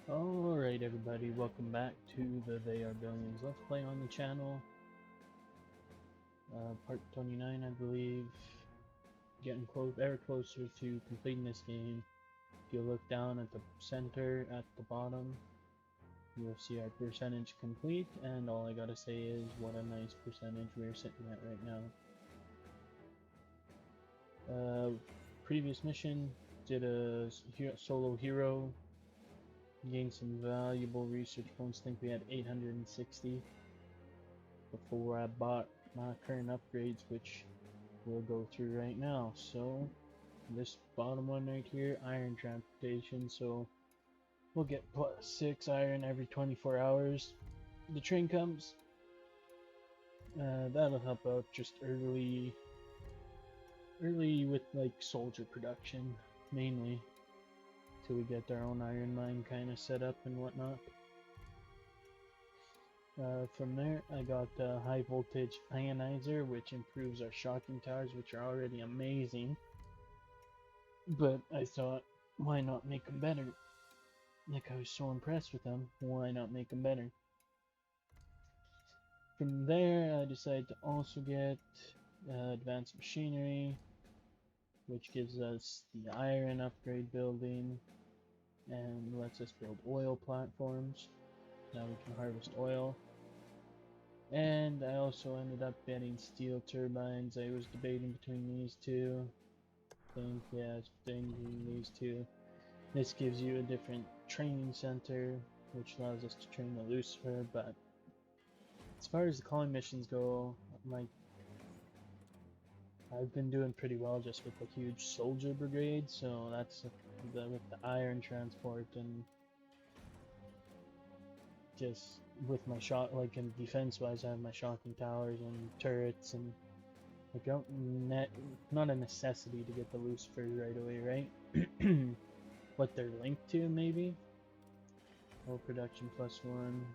Alright everybody, welcome back to the They Are Billions Let's Play on the channel. Part 29 I believe. Getting ever closer to completing this game. If you look down at the center, at the bottom, you'll see our percentage complete, and all I gotta say is what a nice percentage we're sitting at right now. Previous mission, did a solo hero, gained some valuable research points. I think we had 860 before I bought my current upgrades, which we'll go through right now. So this bottom one right here, iron transportation, so we'll get +6 iron every 24 hours. The train comes. That'll help out just early with like soldier production, mainly, till we get our own iron mine kind of set up and whatnot. From there, I got a high voltage ionizer, which improves our shocking towers, which are already amazing. But I thought, why not make them better? Like, I was so impressed with them, why not make them better? From there, I decided to also get advanced machinery, which gives us the iron upgrade building and lets us build oil platforms. Now we can harvest oil. And I also ended up getting steel turbines. I was debating between these two. Between these two. This gives you a different training center, which allows us to train the Lucifer, but as far as the calling missions go, I've been doing pretty well just with the huge soldier brigade, so that's with the iron transport and just with my shot, like in defense wise, I have my shocking towers and turrets, and like not a necessity to get the Lucifer right away, right? What they're linked to, maybe? Low production +1,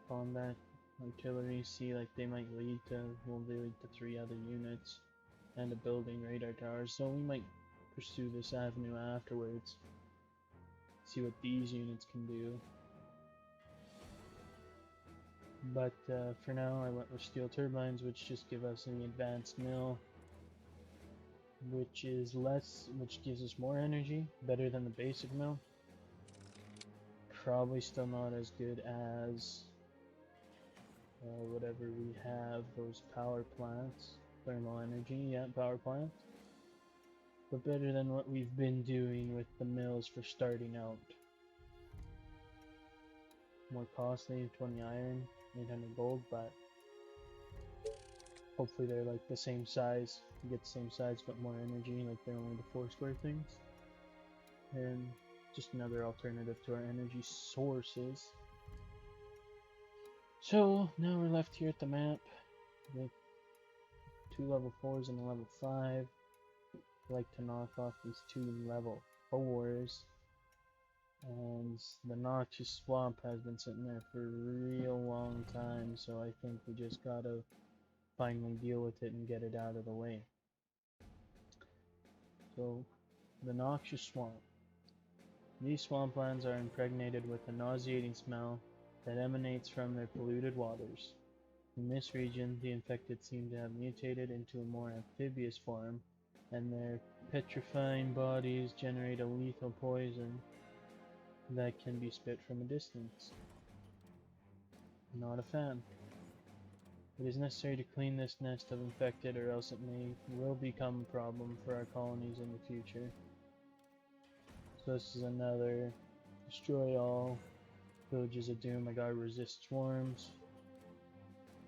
combat, artillery, see, like they might lead to, well, they lead to 3 other units, and a building radar tower, so we might pursue this avenue afterwards. See what these units can do. But for now, I went with steel turbines, which just give us an advanced mill, which gives us more energy, better than the basic mill. Probably still not as good as whatever we have, those power plants, thermal energy, yeah, power plants. But better than what we've been doing with the mills for starting out. More costly, 20 iron, 800 gold, but hopefully they're like the same size. You get the same size but more energy, like they're only the 4 square things. And just another alternative to our energy sources. So now we're left here at the map with 2 level 4s and a level 5. I like to knock off these 2 level 4s. And the Noxious swamp has been sitting there for a real long time, so I think we just gotta finally deal with it and get it out of the way. So, the Noxious swamp. These swamplands are impregnated with a nauseating smell that emanates from their polluted waters. In this region, the infected seem to have mutated into a more amphibious form, and their petrifying bodies generate a lethal poison that can be spit from a distance. Not a fan. It is necessary to clean this nest of infected, or else it will become a problem for our colonies in the future. So this is another destroy all villages of doom. I gotta resist swarms,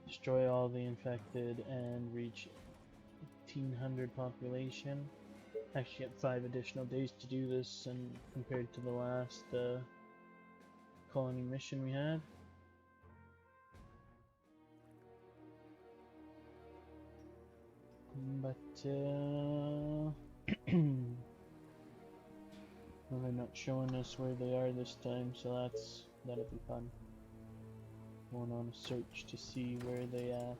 destroy all the infected, and reach 1800 population. Actually get 5 additional days to do this, and compared to the last colony mission we had. But well, they're not showing us where they are this time, so that'll be fun. Going on a search to see where they are.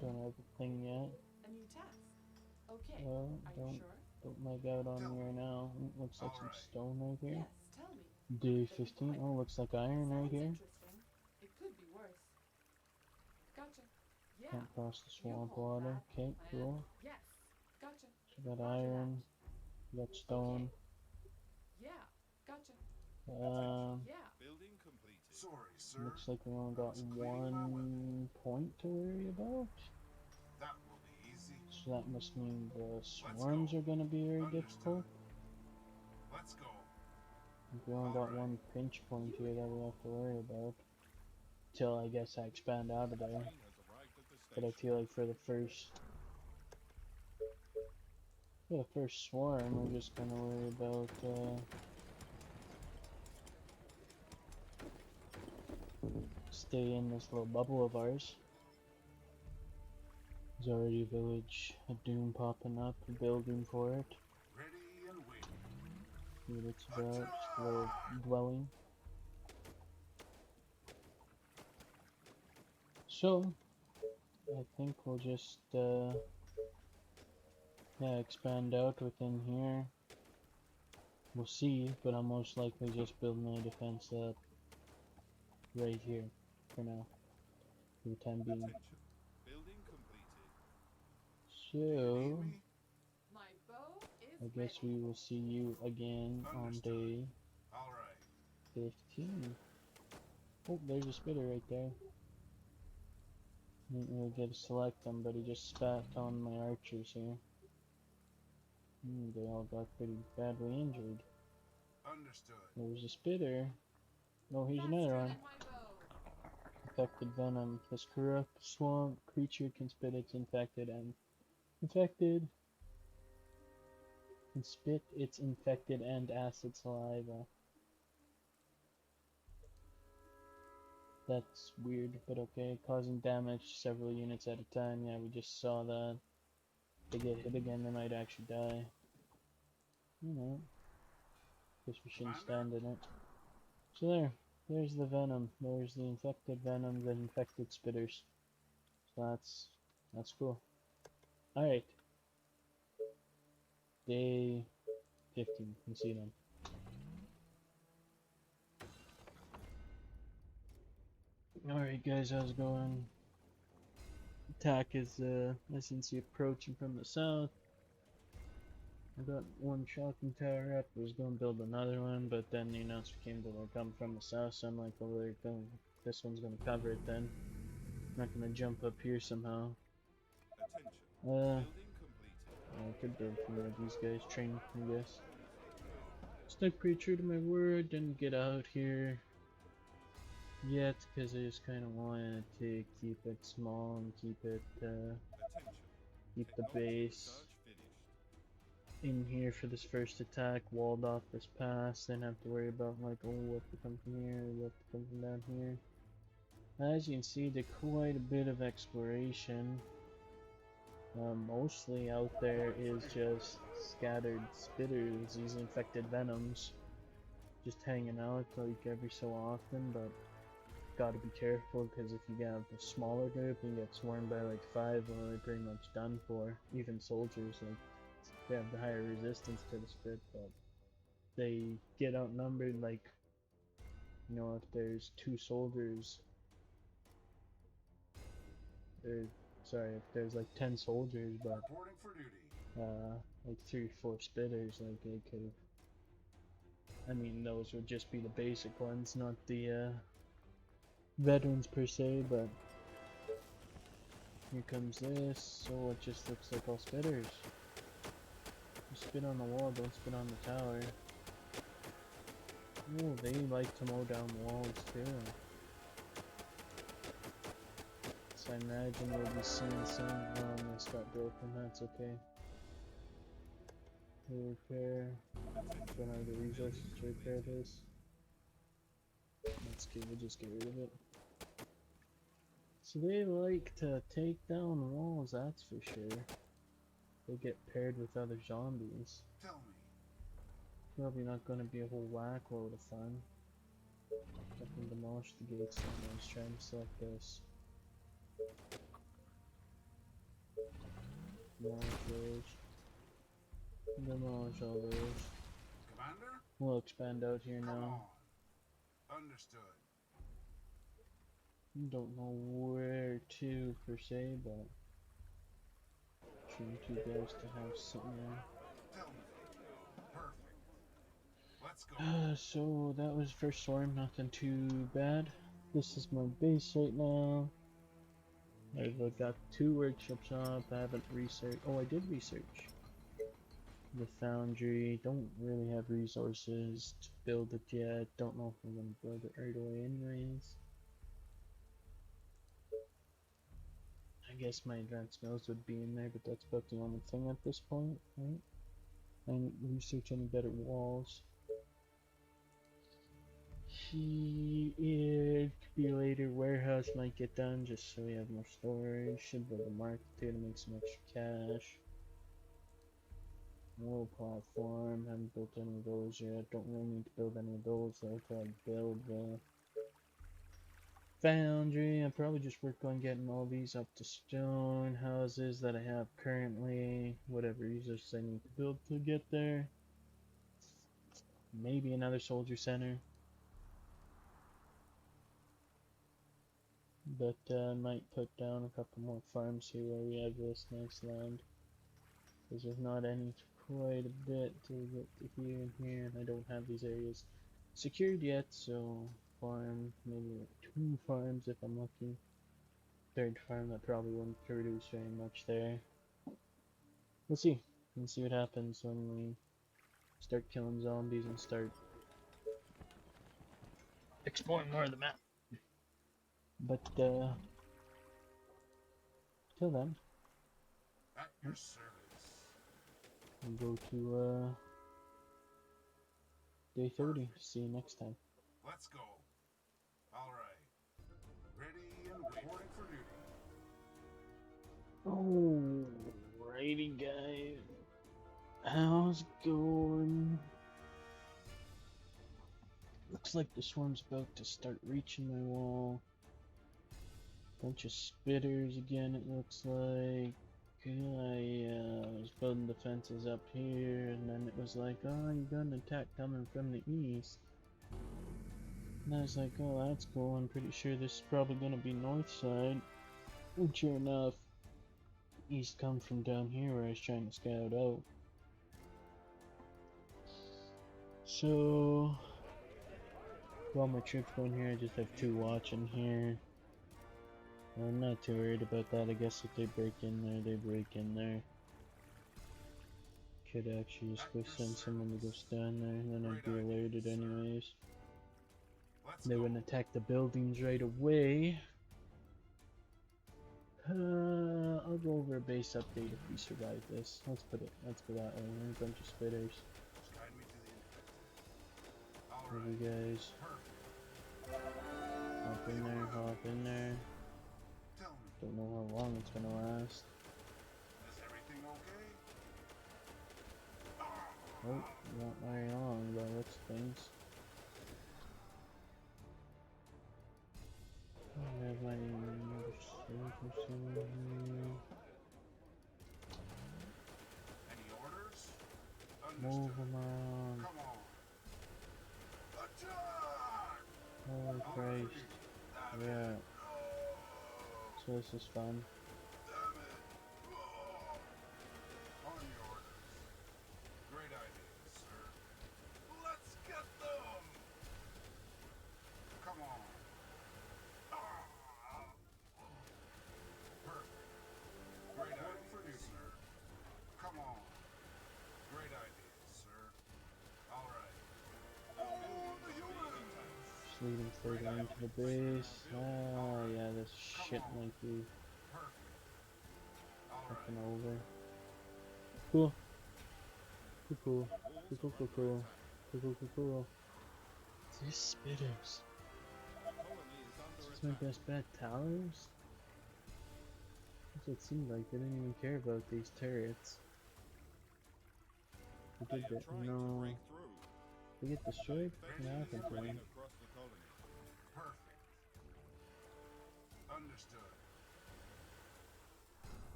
Don't have a thing yet. A new task. Okay. Are you Don't sure? lag out on me right now. Looks like some Alright. stone right here. Yes, tell me. Day But be 15. quick. Oh, looks like iron right Sounds here. interesting. It could be worse. Gotcha. Yeah. Can't cross the You swamp hold water. that. Okay, And cool. yes. Gotcha. So we got Roger that. iron. We got Okay. stone. Yeah. Gotcha. Um, Yeah. Building completed. Sorry, sir. looks like we only got Just cleaning my weapon. one point to worry about. That will be easy. So that must mean the Let's swarms go. are gonna be very Understood. difficult. Let's go. We only got Alright. one pinch point here that we have to worry about. Till I guess I expand out of there. Train has arrived at the But I station. feel like for the first swarm, we're just gonna worry about stay in this little bubble of ours. There's already a village, a doom popping up, a building for it. Ready and waiting. See what it's about, just a little dwelling. So, I think we'll just expand out within here. We'll see, but I'll most likely just build my defense up right here for now, for the time being. Attention. Building completed. So, Need me? My bow is I guess ready. we will see you again on Understood. day Alright. 15. Oh, there's a spitter right there. Didn't really get to select them, but he just spat on my archers here. They all got pretty badly injured. Understood. There's a spitter. Oh, here's Faster another one. than my bow. Infected venom. This corrupt swamp creature can spit its infected and infected. Can spit its infected and acid saliva. That's weird, but okay. Causing damage to several units at a time. Yeah, we just saw that. If they get hit again, they might actually die. You know. Guess we shouldn't stand in it. So there's the venom. There's the infected venom, the infected spitters. So that's cool. Alright. Day 15. We'll see you then. Alright guys, how's it going? Attack is I can see approaching from the south. I got one shocking tower up, I was gonna build another one, but then the announcement came that they're coming from the south, so I'm like, well, this one's gonna cover it then. I'm not gonna jump up here somehow. Attention. I Building completed. could build from where these guys train, I guess. Stuck pretty true to my word, didn't get out here yet, because I just kind of wanted to keep it small and keep it, Attention. keep the Technology base research finished. in here for this first attack, walled off this pass, then have to worry about like, oh, what to come from here, what to come from down here. As you can see, did quite a bit of exploration. Mostly out there is just scattered spitters, these infected venoms, just hanging out like every so often, but gotta be careful because if you have a smaller group and you get swarmed by like 5, well, they're pretty much done for. Even soldiers, like, they have the higher resistance to the spit, but they get outnumbered, like, you know, if there's 2 soldiers, or, sorry, if there's like 10 soldiers, but, Reporting for duty. like 3 or 4 spitters, like, they could, I mean, those would just be the basic ones, not the, veterans per se, but here comes this, so it just looks like all spitters. You spit on the wall, don't spit on the tower. Oh, they like to mow down walls too. So I imagine we'll be seeing some. This got broken, that's okay. We'll repair. Don't have the resources to repair this. We'll just get rid of it. So they like to take down walls, that's for sure. They get paired with other zombies. Tell me. Probably not gonna be a whole whack load of fun. I can demolish the gates and I was trying to select this. Demolish those. Demolish all those. Commander? We'll expand out here Come now. on. Understood. Don't know where to per se, but trying you guys to have something there. Tell me. Perfect. Let's go. So that was first storm, nothing too bad. This is my base right now. I've got 2 workshops up. I haven't researched. Oh, I did research the foundry. Don't really have resources to build it yet. Don't know if I'm gonna build it right away anyways. I guess my advanced mills would be in there, but that's about the only thing at this point, right? I didn't research any better walls. It could be later. Warehouse might get done just so we have more storage. Should build a market too to make some extra cash. Wall platform. Haven't built any of those yet. Don't really need to build any of those though till I build the foundry. I'll probably just work on getting all these up to stone. Houses that I have currently. Whatever resources I need to build to get there. Maybe another soldier center. But I might put down a couple more farms here where we have this nice land. Because there's not any quite a bit to get to here and here, and I don't have these areas secured yet, so farm, maybe like 2 farms if I'm lucky. 3rd farm that probably won't produce very much there. We'll see. We'll see what happens when we start killing zombies and start exploring more of the map. But till then, At your service. we'll go to day 30. See you next time. Let's go. All right. Ready and reporting for duty. Alrighty guys, how's it going? Looks like the swarm's about to start reaching my wall. Bunch of spitters again, it looks like. I was building the fences up here, and then it was like, oh, you got an attack coming from the east. And I was like, oh, that's cool. I'm pretty sure this is probably gonna be north side. And sure enough, east come from down here where I was trying to scout out. So, while my troops going here, I just have 2 watching here. I'm not too worried about that. I guess if they break in there, they break in there. Could actually just go send someone to go stand there, and then I'd be alerted anyways. They wouldn't attack the buildings right away. I'll go over a base update if we survive this. Let's go that way. There's a bunch of spitters. Guide me to the indicator. All Love right. you guys. Hop in there, hop in there. Tell me, Don't know how long it's gonna last. is everything okay? Oh, not very long, but looks things. I have my Any orders? move Understood. them on. Come on. Attack! Holy Christ. Damn Yeah. it. So this is fun. Damn it. On your orders. Great idea, sir. Let's get them. Come on. Perfect. Great idea, sir. Come on. Great idea, sir. All right. Oh, the humans! Just lead them further into the base. Ah, yeah, this shit might be Perfect. All fucking right. over. Cool. Cool. Cool. These spitters. Is this my best bet? Towers? That's what it seemed like. They didn't even care about these turrets. They did that. No. They get destroyed? What happened to them? Perfect. Understood.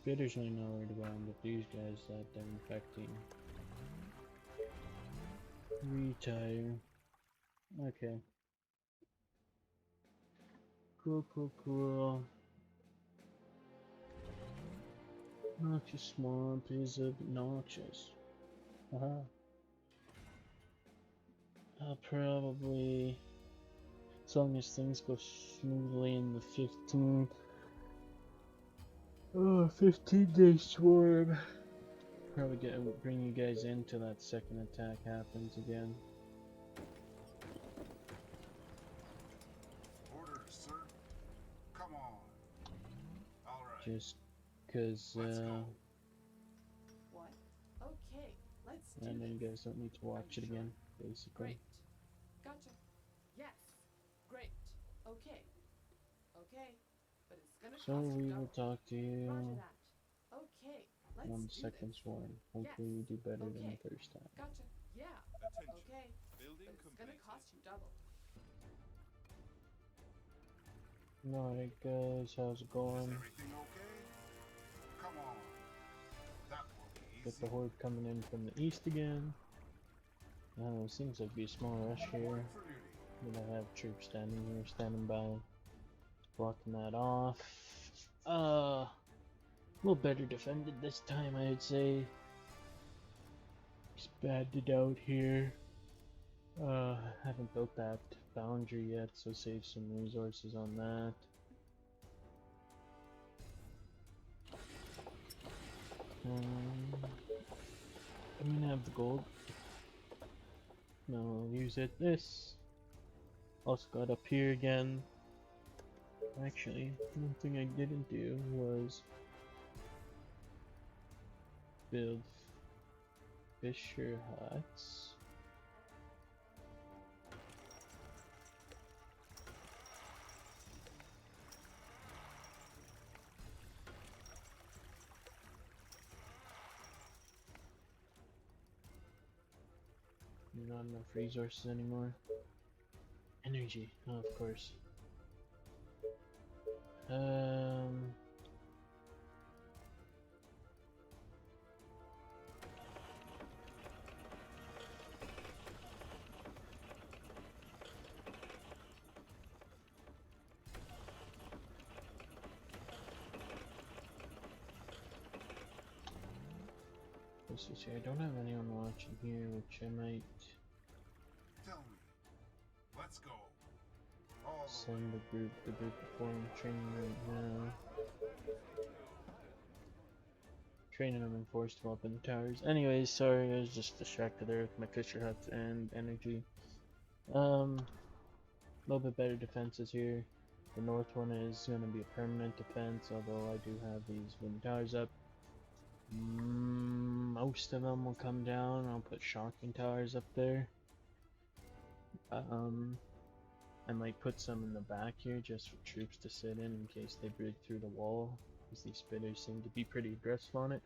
spitters I'm not worried about, but these guys that they're infecting. Retire. Okay. Cool, cool, cool. Noxious swamp is obnoxious. Uh-huh. I'll probably, as long as things go smoothly in the 15-day swarm, probably bring you guys into that second attack happens again. Orders, sir. Come on. All right. Just cause, Let's go. What? Okay, let's do and then you this. guys don't need to watch it Are you again, basically. Great. Gotcha. Yes. Great. Okay. Okay. But it's gonna So cost you we double. will talk to you Roger that. Okay. Let's on the do second this. swarm. Hopefully you do better than Okay. the first time. Gotcha. Yeah. Attention. Okay. Building But it's completed. gonna cost you double. Alright guys, how's it Is going? everything okay? Come on. That will be easy. Get the horde coming in from the east again. It seems like be a small rush here. Report for duty. But I have troops standing here, standing by, blocking that off. A little better defended this time, I'd say. Expanded out here. Haven't built that boundary yet, so save some resources on that. I mean, I have the gold. No, I'll use it. This. Also got up here again. Actually, one thing I didn't do was build fisher huts. Not enough resources anymore. Energy, oh, of course. Let's just see, I don't have anyone watching here, which I might Tell me. Let's go. All the send the group before I'm training right now. Training them in force to up in the towers. Anyways, sorry, I was just distracted there with my fisher huts and energy. A little bit better defenses here. The north one is going to be a permanent defense, although I do have these wooden towers up. Most of them will come down. I'll put shocking towers up there. I might put some in the back here just for troops to sit in case they break through the wall, because these spitters seem to be pretty aggressive on it.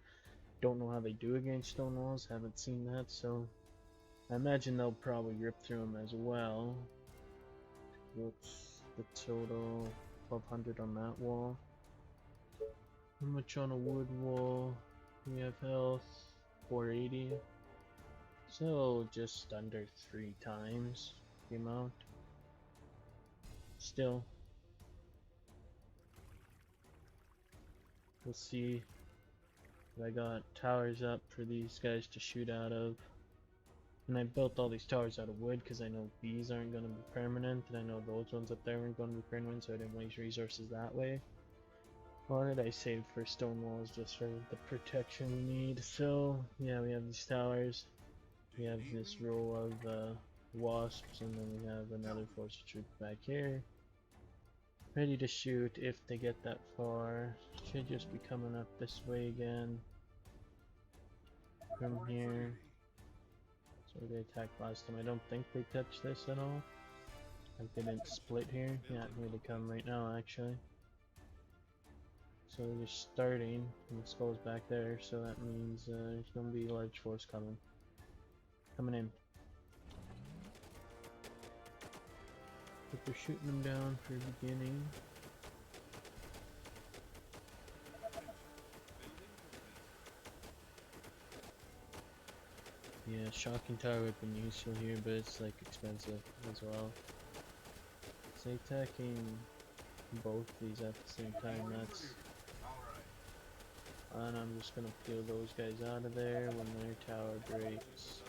Don't know how they do against stone walls, haven't seen that, so I imagine they'll probably rip through them as well. What's the total? 1200 on that wall. How much on a wood wall? We have health 480. So just under 3 times the amount. Still, we'll see. I got towers up for these guys to shoot out of. And I built all these towers out of wood because I know these aren't going to be permanent, and I know those ones up there aren't going to be permanent, so I didn't waste resources that way. Or did I save for stone walls just for the protection we need? So, yeah, we have these towers. We have this row of wasps, and then we have another force of troops back here. Ready to shoot if they get that far. Should just be coming up this way again. From here. So they attacked last time. I don't think they touched this at all. Like they didn't split here. Yeah, here they come right now actually. So they're starting, and the skull's back there, so that means there's gonna be a large force coming. Coming in. But they're shooting them down for the beginning. Yeah, shocking tower would have been useful here, but it's like expensive as well. So attacking both these at the same time, that's... Alright. And I'm just gonna peel those guys out of there when their tower breaks.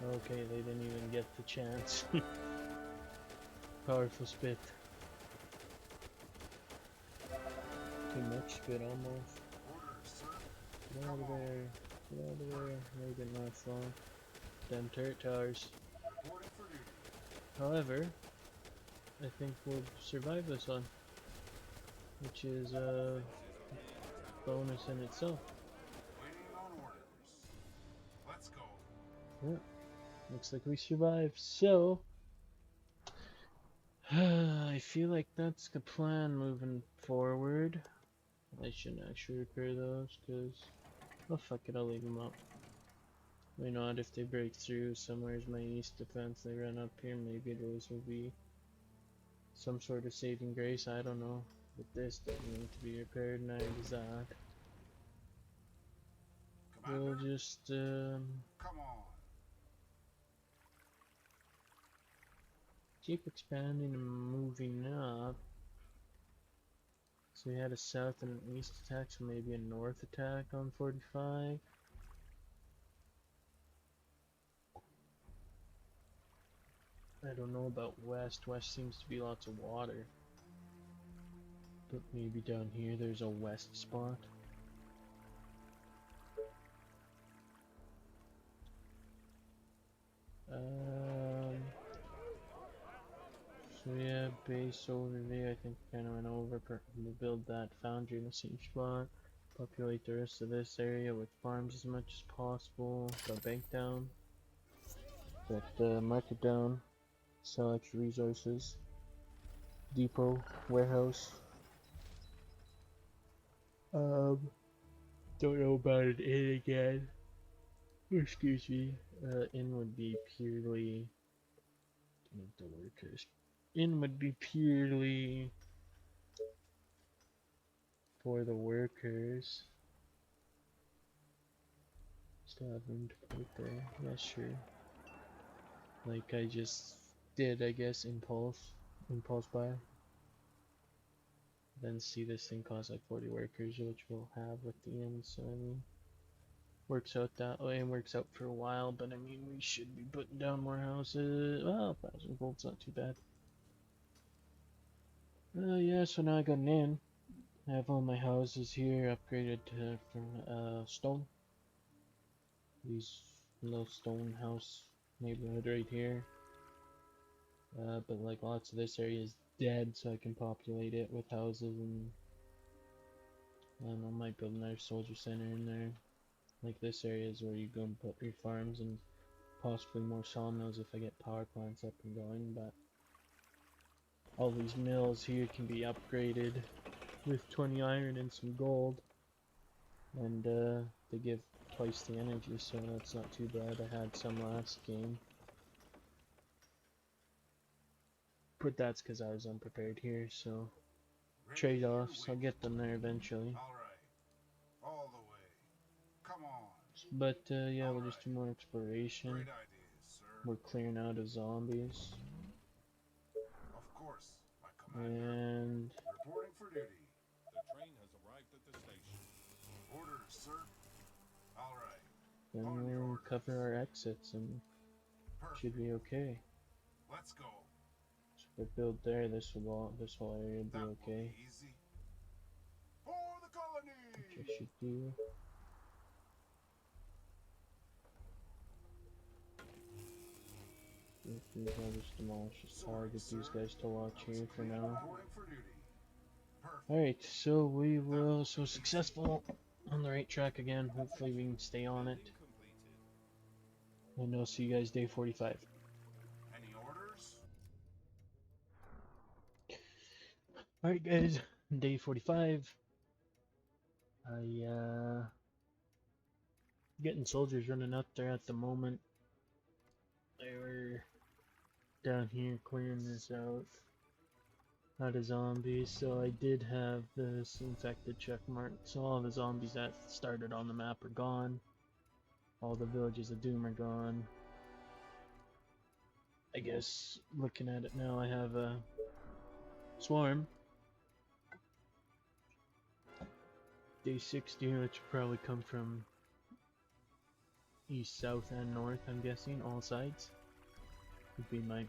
Okay, they didn't even get the chance. Powerful spit. Too much spit almost. Orders, sir. Get out of there. Get out of there. They didn't last long. Them turret towers. Reporting for duty. However, I think we'll survive this one. Which is a bonus in itself. Waiting on orders. Let's go. Yeah. Looks like we survived. So, I feel like that's the plan moving forward. I shouldn't actually repair those, because... Oh fuck it, I'll leave them up. Why not? If they break through somewhere's my east defense, they run up here, maybe those will be some sort of saving grace, I don't know. But this doesn't need to be repaired, neither does that. We'll Commander, just, come on. keep expanding and moving up. So we had a south and an east attack, so maybe a north attack on 45. I don't know about west. West seems to be lots of water. But maybe down here there's a west spot. So yeah, base overview, I think I kinda went over. We'll build that foundry in the same spot. Populate the rest of this area with farms as much as possible. Got bank down. Got market down. Sell extra resources. Depot, warehouse. Don't know about an inn again. Excuse me. Inn would be purely... Need the workers. Inn would be purely for the workers. Still have room to put there. Yeah, sure. Like I just did, I guess, impulse buy. Then see this thing cost like 40 workers, which we'll have with the inn, so I mean, works out that way and works out for a while, but I mean, we should be putting down more houses. Well, 1,000 gold's not too bad. Yeah, so now I got an inn. I have all my houses here upgraded to from stone. These little stone house neighborhood right here. But like lots of this area is dead, so I can populate it with houses, and I don't know, I might build another soldier center in there. Like this area is where you go and put your farms and possibly more sawmills if I get power plants up and going, but all these mills here can be upgraded with 20 iron and some gold, and they give twice the energy, so that's not too bad. I had some last game, but that's because I was unprepared here, so trade-offs, I'll get them there eventually. Alright. All the way. Come on. But yeah, we'll just do more exploration. Great ideas, sir. We're clearing out of zombies. Of course, my commander. And Reporting for duty. The train has arrived at the station. Orders, sir. Alright. then On your we'll orders. cover our exits and should Perfect. be okay. Let's go. So if I build there, this whole area will be That will okay. be easy. For the colony! Which I should do. I'll just demolish this tower, get these guys to watch here for now. Reporting for duty. Perfect. Alright, so we will, so successful on the right track again. Hopefully we can stay on it. And I'll see you guys day 45. Any orders? Alright guys, day 45. Getting soldiers running up there at the moment. They were down here clearing this out. out of zombies, so I did have this infected check mark. So all the zombies that started on the map are gone. All the villages of Doom are gone. I guess looking at it now, I have a swarm. Day 60, which will probably come from east, south, and north, I'm guessing, all sides. Would be my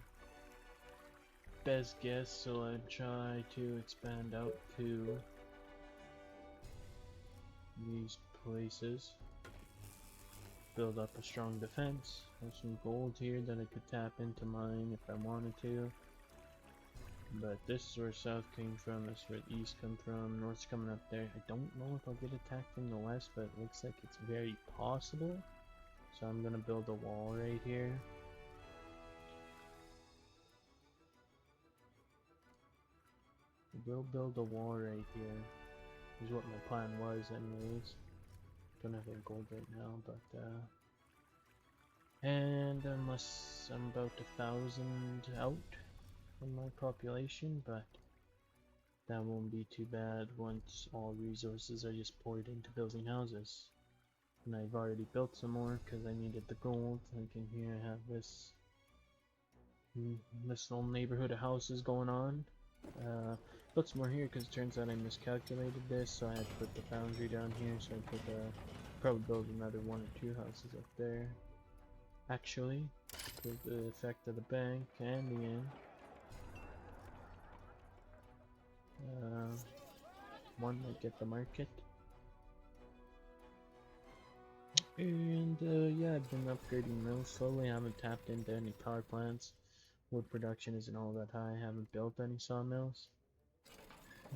best guess, so I'd try to expand out to these places. Build up a strong defense. Have some gold here that I could tap into mine if I wanted to. But this is where south came from, this is where east come from, north's coming up there. I don't know if I'll get attacked from the west, but it looks like it's very possible. So I'm gonna build a wall right here. We'll build a wall right here. Is what my plan was anyways. Don't have any gold right now, but and unless I'm about 1,000 out from my population, but that won't be too bad once all resources are just poured into building houses. And I've already built some more because I needed the gold. Like in here I have this little neighborhood of houses going on. Built some more here because it turns out I miscalculated this, so I had to put the foundry down here, so I put probably build another 1 or 2 houses up there. Actually, with the effect of the bank and the inn. One might get the market. And yeah, I've been upgrading mills slowly. I haven't tapped into any power plants. Wood production isn't all that high. I haven't built any sawmills.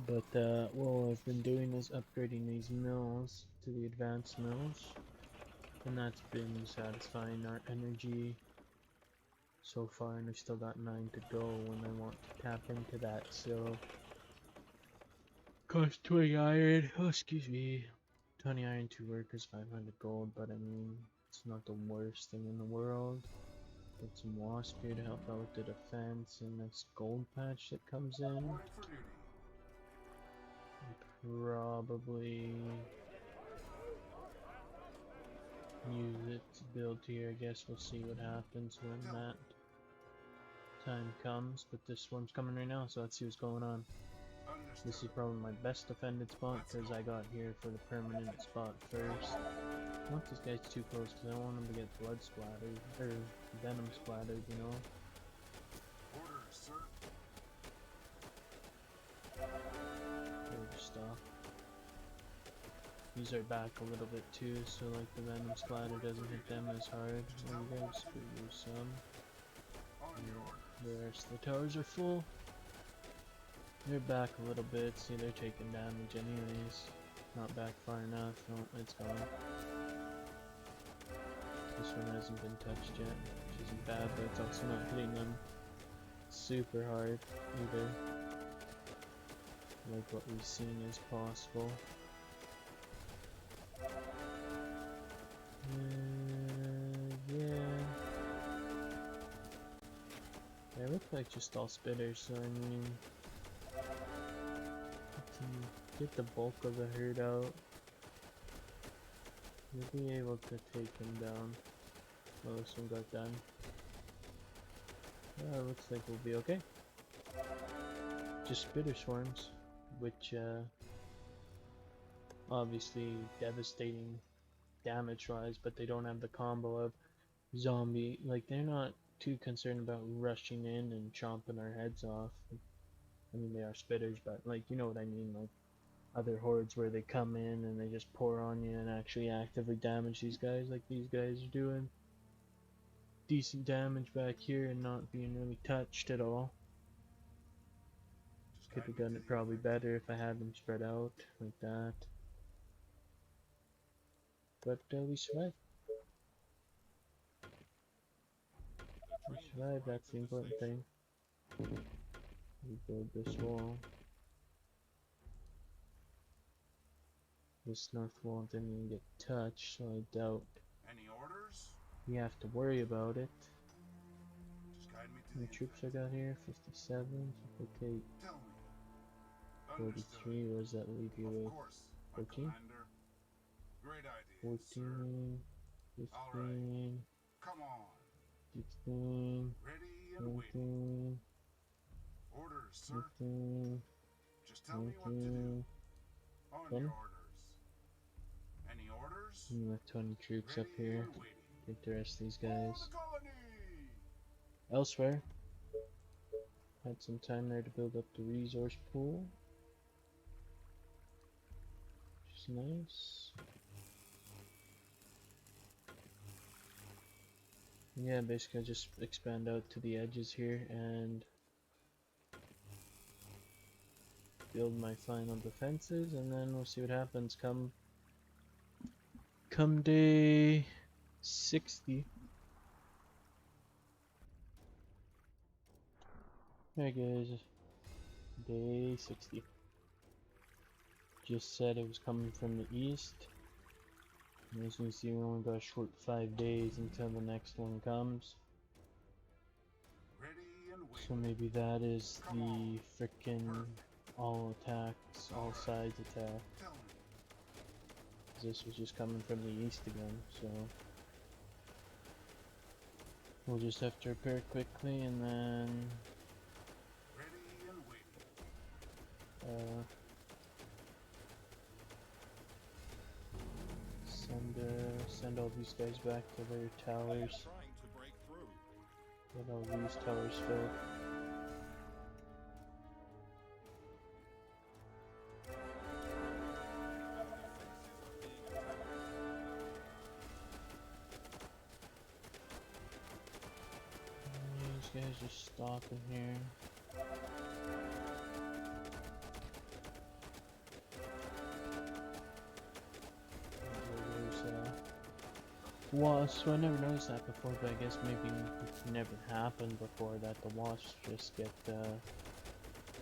But what I've been doing is upgrading these mills to the advanced mills. And that's been satisfying our energy so far, and I still got 9 to go when I want to tap into that, so cost 20 iron, oh excuse me, 20 iron, 2 workers, 500 gold, but I mean, it's not the worst thing in the world. Get some wasp here to help out with the defense, and this gold patch that comes in. Report for duty. Probably use it to build here. I guess we'll see what happens when that time comes, but this one's coming right now, so let's see what's going on. Understood. This is probably my best defended spot because I got here for the permanent spot first. I want this guy's too close because I don't want him to get blood splattered, or venom splattered, you know. Orders, sir. Good stuff. These are back a little bit too, so like the venom splatter doesn't hit them as hard. There we go, screw you some. On your order. The rest of the towers are full. They're back a little bit, see they're taking damage anyways. Not back far enough, no, it's gone. This one hasn't been touched yet, which isn't bad, but it's also not hitting them super hard either. Like what we've seen is possible. Yeah. They look like just all spitters, so I mean, to get the bulk of the herd out, we'll be able to take him down. Well, this one got done. Looks like we'll be okay. Just spitter swarms, which obviously devastating damage-wise, but they don't have the combo of zombie. Like, they're not too concerned about rushing in and chomping our heads off. I mean, they are spitters, but like, you know what I mean, like other hordes where they come in and they just pour on you and actually actively damage these guys, like these guys are doing. Decent damage back here and not being really touched at all. Could have done it probably better if I had them spread out like that. But we survived. We survived, that's the important thing. We build this wall. This north wall didn't even get touched, so I doubt Any orders? we have to worry about it. Just guide me How to many the troops I got here? 57. Okay, Tell me. 43, what does that leave you Of with? course, my 14? commander. Great idea, 14, All right. 15, Come on. 16, Ready and waiting. 17, Orders, sir. 18, Just tell me what to do. 19, On 20. your orders. Any orders? We have 20 troops up Ready here. and waiting. Get the rest of these For guys the colony. elsewhere. Had some time there to build up the resource pool, which is nice. Yeah, basically I just expand out to the edges here and build my final defenses, and then we'll see what happens come day 60. Alright guys, day 60. Just said it was coming from the east. And as you can see, we only got a short 5 days until the next one comes. Ready and waiting. So maybe that is the frickin' all attacks, all sides attack. Tell me. This was just coming from the east again, so we'll just have to repair quickly and then Ready and waiting. send all these guys back to their towers. Trying to break through. Get all these towers filled. These guys just stopping here. Wasps, I never noticed that before, but I guess maybe it never happened before that the wasps just get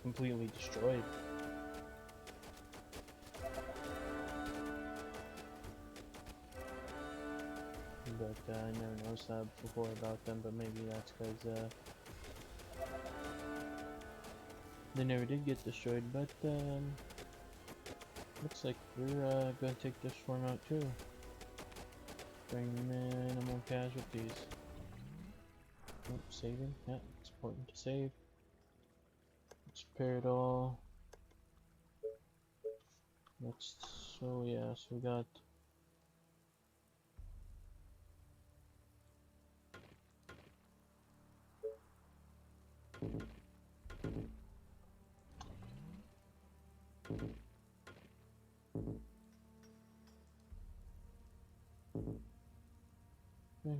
completely destroyed. But I never noticed that before about them, but maybe that's because they never did get destroyed, but looks like we're gonna take this one out too. Bring minimal casualties. Oh, saving. Yeah, it's important to save. Let's repair it all. So yeah, so we got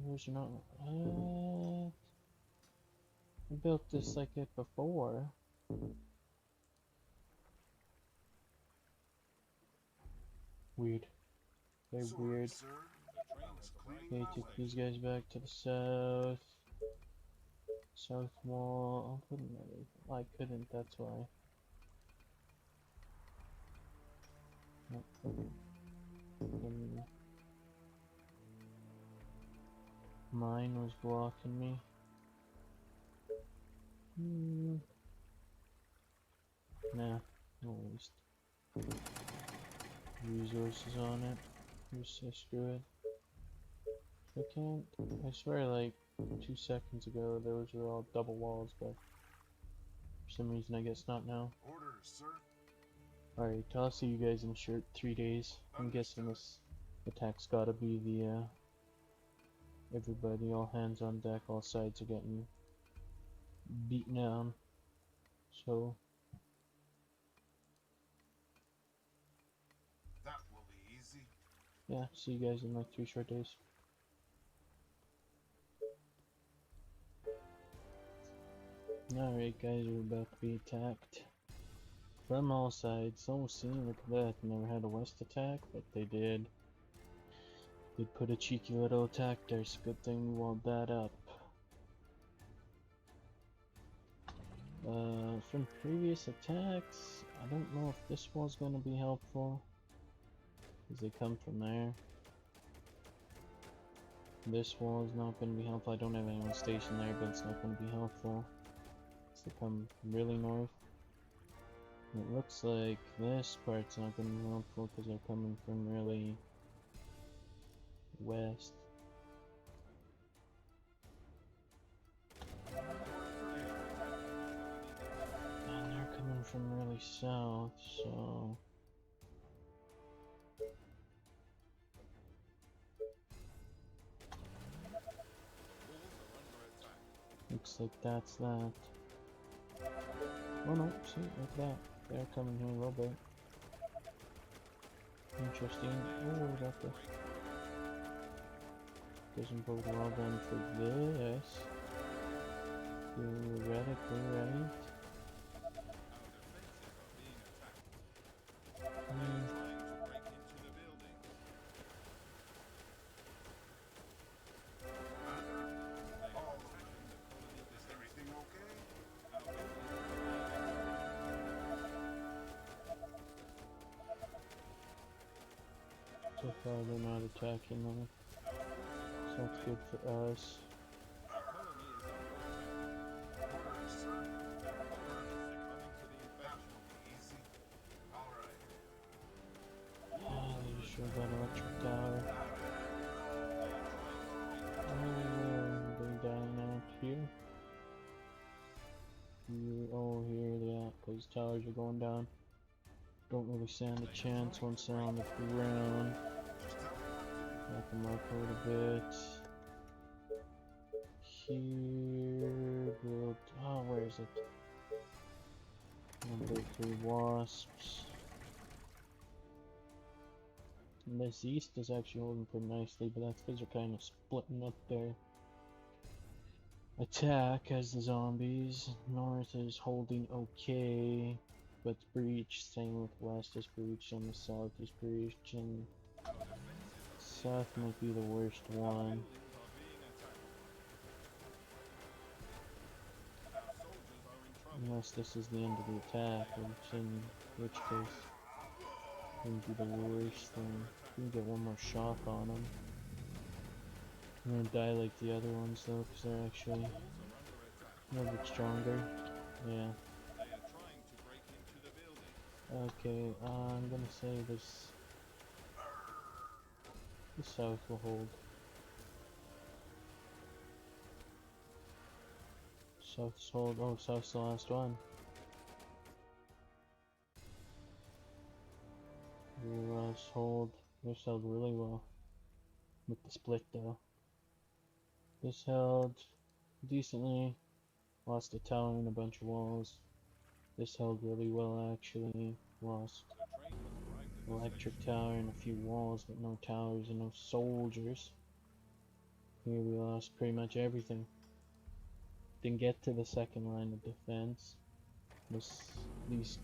where's not I built this like it before. Weird. Very Sorry, weird. sir. The train is Cleaning Okay, my take way. these guys back to the south. South wall. I couldn't really. I couldn't, that's why. Nope. Mine was blocking me. Nah, no waste. Resources on it. Just say screw it. I can't. I swear, like 2 seconds ago, those were all double walls, but for some reason, I guess not now. Orders, sir. Alright, I'll see you guys in short 3 days. I'm guessing this attack's gotta be the everybody, all hands on deck, all sides are getting beaten down. So That will be easy. yeah, see you guys in like 3 short days. Alright guys, we're about to be attacked from all sides. Almost seen, look at that, never had a west attack, but they did. Did put a cheeky little attack there, so good thing we walled that up. From previous attacks, I don't know if this wall's gonna be helpful, because they come from there. This wall is not gonna be helpful. I don't have anyone stationed there, but it's not gonna be helpful. So they come really north. It looks like this part's not gonna be helpful because they're coming from really west. And they're coming from really south, so... Looks like that's that. Oh no, see, like that. They're coming here a little bit. Interesting. Oh, got this. Doesn't bode well then for this. Theoretically, right? Is everything okay? So far they're not attacking them. So that's good for us. Orders, sir. Easy. All right. Oh, they destroyed that electric tower. Oh, they're dying out here. Here, oh, here they are. Those towers are going down. Don't really stand a chance once they're on the ground. Back them up a little bit. Here, build. Oh, where is it? 3 wasps. And this east is actually holding pretty nicely, but that's because they're kind of splitting up their attack as the zombies. North is holding okay, but it's breached. Same with west is breached, and the south is breached, and south might be the worst one. Unless this is the end of the attack, which case it would be the worst thing. We can get one more shock on them. I'm gonna die like the other ones though, because they're actually a little bit stronger. Yeah. Okay, I'm gonna say this. The south will hold. South's hold. Oh, south's the last one. The last hold. This held really well. With the split though. This held decently. Lost a tower and a bunch of walls. This held really well actually. Lost electric tower and a few walls, but no towers and no soldiers. Here we lost pretty much everything. Didn't get to the second line of defense. These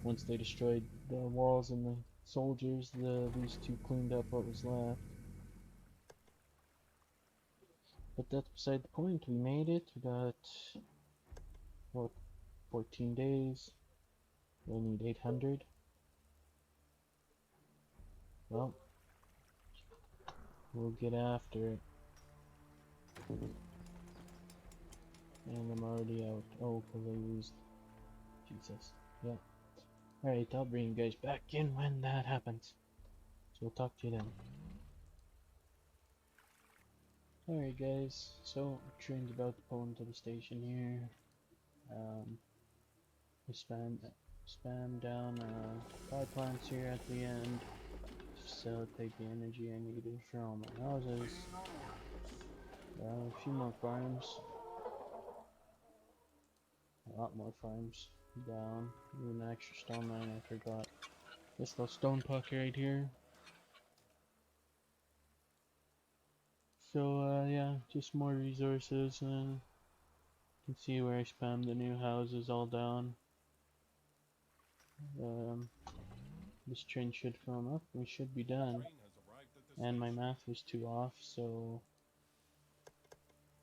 once they destroyed the walls and the soldiers, these two cleaned up what was left. But that's beside the point. We made it. We got what, 14 days. We'll need 800. Well, we'll get after it. And I'm already out. Oh, because I used... Jesus. Yeah. Alright, I'll bring you guys back in when that happens. So we'll talk to you then. Alright guys, so train's about to pull into the station here. We spam down 5 plants here at the end. So take the energy I needed for all my houses. A few more farms. A lot more farms down. Even an extra stone mine, I forgot. This little stone puck right here. So yeah, just more resources, and you can see where I spammed the new houses all down. This train should come up. We should be done. And my math was too off, so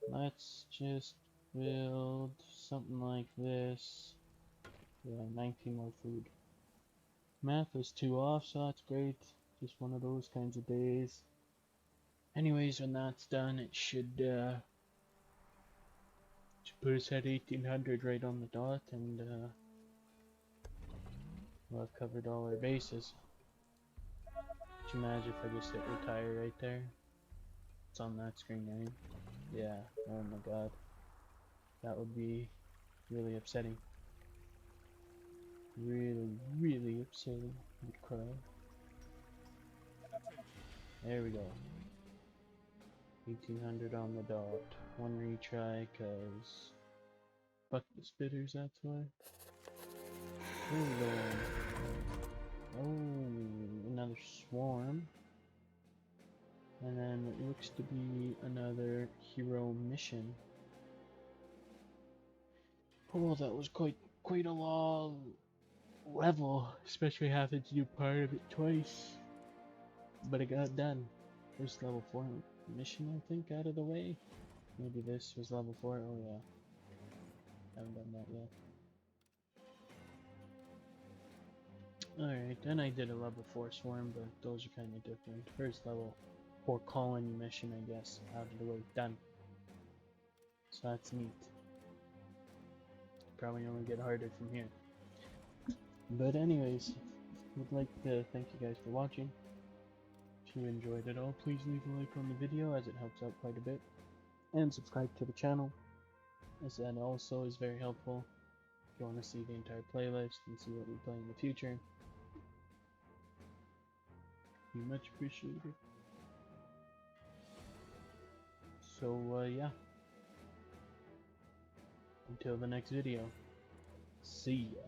let's just build something like this. Yeah, 19 more food. Math was too off, so that's great. Just one of those kinds of days. Anyways, when that's done, it should put us at 1800 right on the dot, and Well, I've covered all our bases. Could you imagine if I just hit retire right there? It's on that screen, right? Yeah, oh my god. That would be really upsetting. Really, really upsetting. I'd cry. There we go. 1800 on the dot. One retry, cause fuck the spitters, that's why. Hold on. Oh, another swarm. And then it looks to be another hero mission. Oh, that was quite a long level, especially having to do part of it twice. But it got done. First level 4 mission, I think, out of the way. Maybe this was level 4. Oh yeah. Haven't done that yet. Alright, then I did a level 4 swarm, but those are kind of different. First level 4 colony mission, I guess, out of the way, done. So that's neat. Probably only get harder from here. But anyways, would like to thank you guys for watching. If you enjoyed it all, please leave a like on the video as it helps out quite a bit. And subscribe to the channel, as that also is very helpful. If you want to see the entire playlist and see what we play in the future, be much appreciated. So yeah, until the next video, see ya.